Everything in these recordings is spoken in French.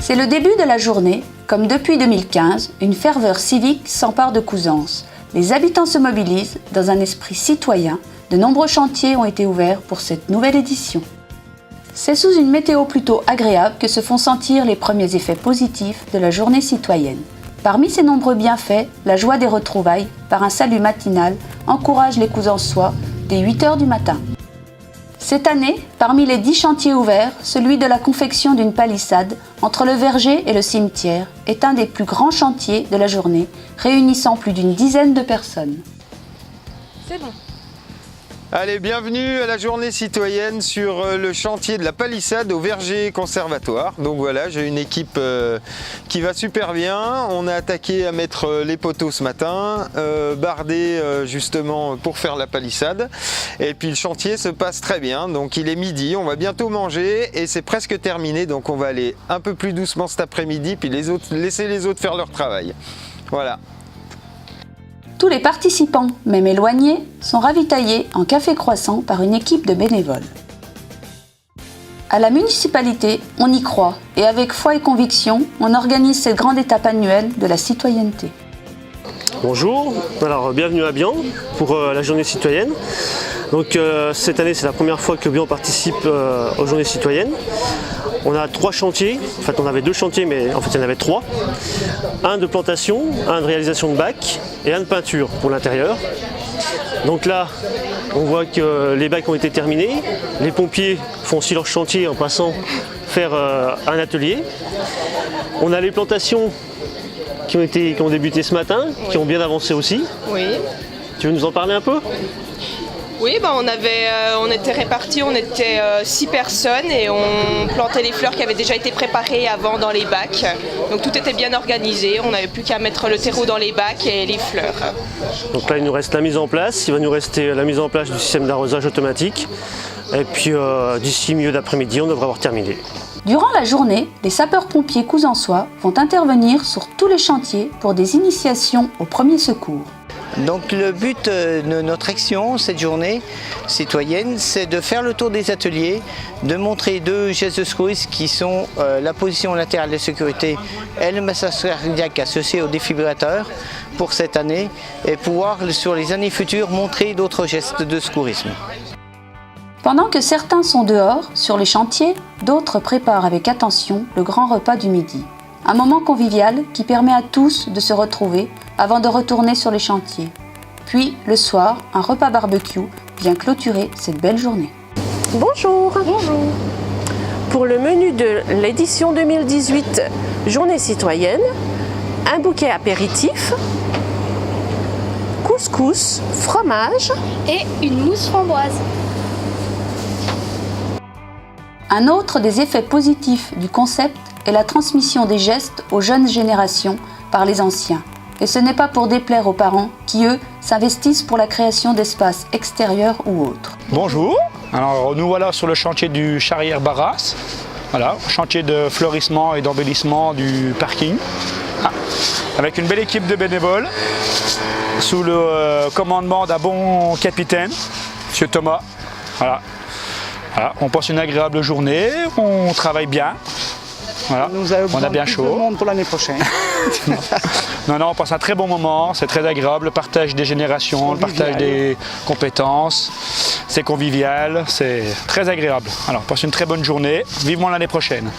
C'est le début de la journée. Comme depuis 2015, une ferveur civique s'empare de Couzance. Les habitants se mobilisent dans un esprit citoyen. De nombreux chantiers ont été ouverts pour cette nouvelle édition. C'est sous une météo plutôt agréable que se font sentir les premiers effets positifs de la journée citoyenne. Parmi ces nombreux bienfaits, la joie des retrouvailles par un salut matinal encourage les Couzançois dès 8 h du matin. Cette année, parmi les 10 chantiers ouverts, celui de la confection d'une palissade entre le verger et le cimetière est un des plus grands chantiers de la journée, réunissant plus d'une dizaine de personnes. C'est bon. Allez, bienvenue à la journée citoyenne sur le chantier de la palissade au Verger Conservatoire. Donc voilà, j'ai une équipe qui va super bien. On a attaqué à mettre les poteaux ce matin, bardé justement pour faire la palissade. Et puis le chantier se passe très bien. Donc il est midi, on va bientôt manger et c'est presque terminé. Donc on va aller un peu plus doucement cet après-midi, puis laisser les autres faire leur travail. Voilà. Tous les participants, même éloignés, sont ravitaillés en café croissant par une équipe de bénévoles. À la municipalité, on y croit et avec foi et conviction, on organise cette grande étape annuelle de la citoyenneté. Bonjour, alors bienvenue à Bian pour la journée citoyenne. Donc cette année c'est la première fois que Bian participe aux journées citoyennes. On a 3 chantiers, en fait on avait 2 chantiers mais en fait il y en avait 3. Un de plantation, un de réalisation de bacs et un de peinture pour l'intérieur. Donc là on voit que les bacs ont été terminés, les pompiers font aussi leur chantier en passant faire un atelier. On a les plantations qui ont débuté ce matin, oui, qui ont bien avancé aussi. Oui. Tu veux nous en parler un peu ? Oui, on était répartis, on était 6 personnes et on plantait les fleurs qui avaient déjà été préparées avant dans les bacs. Donc tout était bien organisé, on n'avait plus qu'à mettre le terreau dans les bacs et les fleurs. Donc là il nous reste la mise en place, il va nous rester la mise en place du système d'arrosage automatique. Et puis d'ici milieu d'après-midi on devrait avoir terminé. Durant la journée, les sapeurs-pompiers couzançois vont intervenir sur tous les chantiers pour des initiations aux premiers secours. Donc le but de notre action cette journée citoyenne, c'est de faire le tour des ateliers, de montrer 2 gestes de secourisme qui sont la position latérale de sécurité et le massage cardiaque associé au défibrillateur pour cette année et pouvoir sur les années futures montrer d'autres gestes de secourisme. Pendant que certains sont dehors, sur les chantiers, d'autres préparent avec attention le grand repas du midi. Un moment convivial qui permet à tous de se retrouver avant de retourner sur les chantiers. Puis, le soir, un repas barbecue vient clôturer cette belle journée. Bonjour. Bonjour. Pour le menu de l'édition 2018 Journée citoyenne, un bouquet apéritif, couscous, fromage et une mousse framboise. Un autre des effets positifs du concept est la transmission des gestes aux jeunes générations par les anciens. Et ce n'est pas pour déplaire aux parents qui, eux, s'investissent pour la création d'espaces extérieurs ou autres. Bonjour, alors nous voilà sur le chantier du Charrière Barras, voilà, chantier de fleurissement et d'embellissement du parking, avec une belle équipe de bénévoles, sous le commandement d'un bon capitaine, M. Thomas. Voilà. Voilà, on passe une agréable journée, on travaille bien. Voilà, on a bien chaud. De monde pour l'année prochaine. Non, on passe un très bon moment, c'est très agréable, le partage des générations, le partage des compétences, c'est convivial, c'est très agréable. Alors, on passe une très bonne journée, vivement l'année prochaine.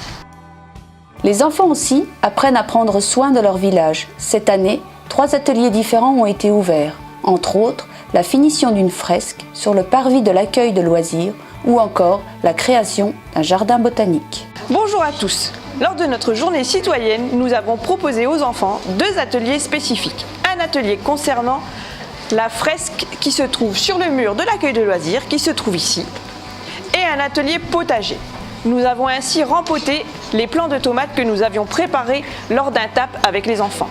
Les enfants aussi apprennent à prendre soin de leur village. Cette année, 3 ateliers différents ont été ouverts, entre autres la finition d'une fresque sur le parvis de l'accueil de loisirs ou encore la création d'un jardin botanique. Bonjour à tous. Lors de notre journée citoyenne, nous avons proposé aux enfants 2 ateliers spécifiques. Un atelier concernant la fresque qui se trouve sur le mur de l'accueil de loisirs, qui se trouve ici, et un atelier potager. Nous avons ainsi rempoté les plants de tomates que nous avions préparés lors d'un TAP avec les enfants.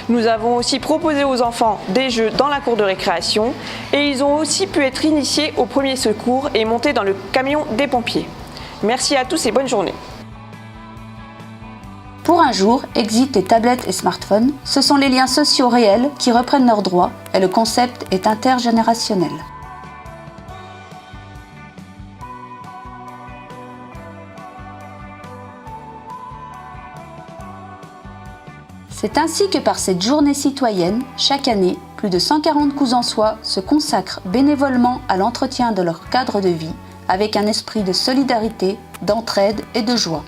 Nous avons aussi proposé aux enfants des jeux dans la cour de récréation et ils ont aussi pu être initiés aux premiers secours et monter dans le camion des pompiers. Merci à tous et bonne journée. Pour un jour, exit les tablettes et smartphones, ce sont les liens sociaux réels qui reprennent leurs droits et le concept est intergénérationnel. C'est ainsi que par cette journée citoyenne, chaque année, plus de 140 Cousançois se consacrent bénévolement à l'entretien de leur cadre de vie avec un esprit de solidarité, d'entraide et de joie.